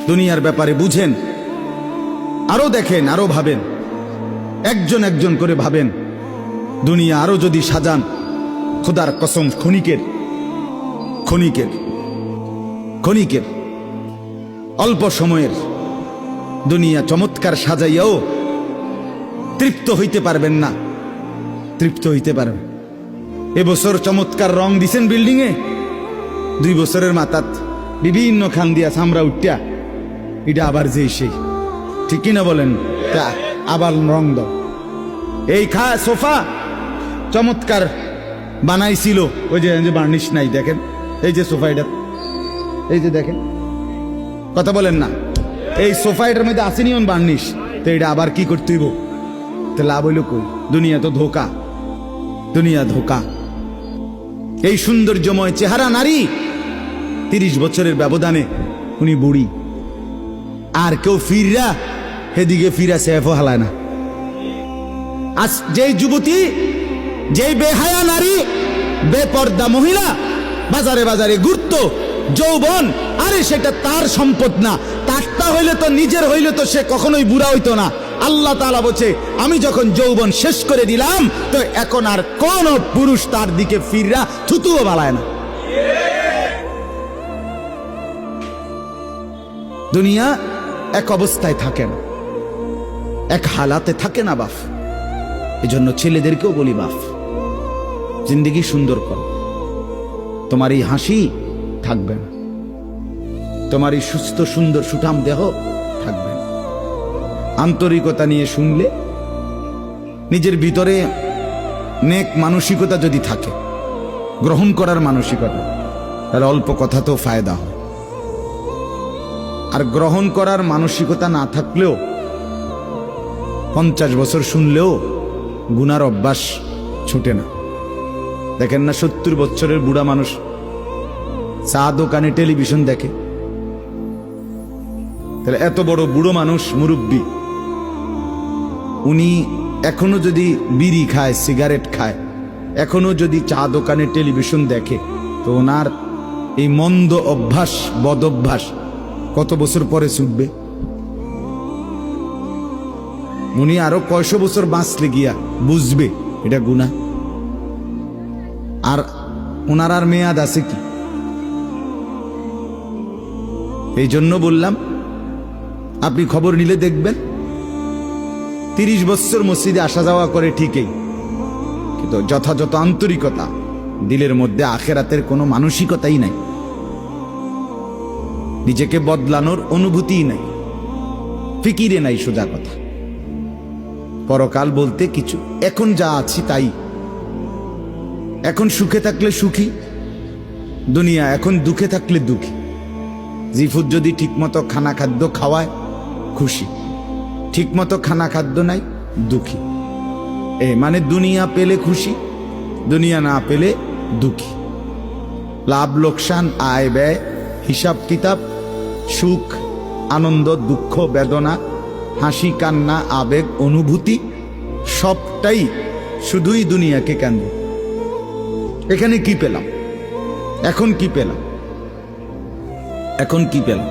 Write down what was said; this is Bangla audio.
দুনিয়ার ব্যাপারে বুঝেন, আরো দেখেন, আরো ভাবেন, একজন একজন করে ভাবেন। দুনিয়া আরো যদি সাজান, খোদার কসম ক্ষণিকের ক্ষণিকের ক্ষণিকের অল্প সময়ের দুনিয়া চমৎকার সাজাইয়াও তৃপ্ত হইতে পারবেন না, তৃপ্ত হইতে পারবেন। এবছর চমৎকার রং দিছেন বিল্ডিং এ, 2 বছরের মাথাত বিভিন্ন খান দিয়া চামড়া উঠিয়া এটা আবার যে সেই, ঠিক কিনা বলেন? তা আবার রং দাও। এই সোফা চমৎকার বানাইছিল, ওই যে বার্নিশ নাই, দেখেন এই যে সোফা, এটা এই যে দেখেন, কথা বলেন না, এই সোফা এটার মধ্যে আসেনি বার্নিশ, তো এটা আবার কি করতে হইব? তো লাভ হইল কই? দুনিয়া তো ধোকা, দুনিয়া ধোকা। এই সৌন্দর্যময় চেহারা নারী 30 বছরের ব্যবধানে উনি বুড়ি, আর কেউ ফিররা সেদিকে ফিরা সেফও হালায় না। আজ যেই যুবতী, যেই বেহায়া নারী, বেপর্দা মহিলা বাজারে বাজারে ঘুরতো, যৌবন, আরে সেটা তার সম্পদ না, তারটা হইলে তো নিজের হইলে তো সে কখনোই বুড়া হইতো না। আল্লাহ তাআলা বলছে, আমি যখন যৌবন শেষ করে দিলাম, তো এখন আর কোন পুরুষ তার দিকে ফিররা থুতুও বালায় না। দুনিয়া এক অবস্থায় থাকে না, এক হালাতে থাকে না বাপ। এজন্য ছেলেদেরকেও বলি, বাপ জিন্দেগি সুন্দর করো। তোমার এই হাসি থাকবে না, তোমার এই সুস্থ সুন্দর সুঠাম দেহ থাকবে না। আন্তরিকতা নিয়ে শুনলে, নিজের ভিতরে নেক মানসিকতা যদি থাকে, গ্রহণ করার মানসিকতা, তাহলে অল্প কথা তো ফায়দা হয়। আর গ্রহণ করার মানসিকতা না থাকলেও 50 বছর শুনলেও গুনার অভ্যাস ছুটে না। দেখেন না 70 বছরের বুড়া মানুষ চা দোকানে টেলিভিশন দেখে, তাহলে এত বড় বুড়ো মানুষ, মুরব্বী, উনি এখনো যদি বিড়ি খায়, সিগারেট খায়, এখনো যদি চা দোকানে টেলিভিশন দেখে, তো ওনার এই মন্দ অভ্যাস, বদ অভ্যাস কত বছর পরে ছুটবে? উনি আরো কয়শো বছর বাঁচলে গিয়া বুঝবে এটা গুনাহ। আর ওনার আর মেয়াদ আছে কি? এই জন্য বললাম, আপনি খবর নিলে দেখবেন 30 বছর মসজিদে আসা যাওয়া করে ঠিকই, কিন্তু যথাযথ আন্তরিকতা, দিলের মধ্যে আখেরাতের কোনো মানসিকতাই নাই, নিজেকে বদলানোর অনুভূতিই নাই, ফিকিরে নাই। সোজা কথা, পরকাল বলতে কিছু, এখন যা আছি তাই। এখন সুখে থাকলে সুখী দুনিয়া, এখন দুঃখে থাকলে দুঃখী। জিফুত যদি ঠিকমতো খানা খাদ্য খাওয়ায় খুশি, ঠিকমতো খানা খাদ্য নাই দুঃখী। মানে দুনিয়া পেলে খুশি, দুনিয়া না পেলে দুঃখী। লাভ লোকসান, আয় ব্যয়, হিসাব কিতাব, সুখ আনন্দ, দুঃখ বেদনা, হাসি কান্না, আবেগ অনুভূতি, সবটাই শুধুই দুনিয়াকে কেন্দ্র। এখানে কি পেলাম? এখন কি পেলাম? এখন কি পেলাম?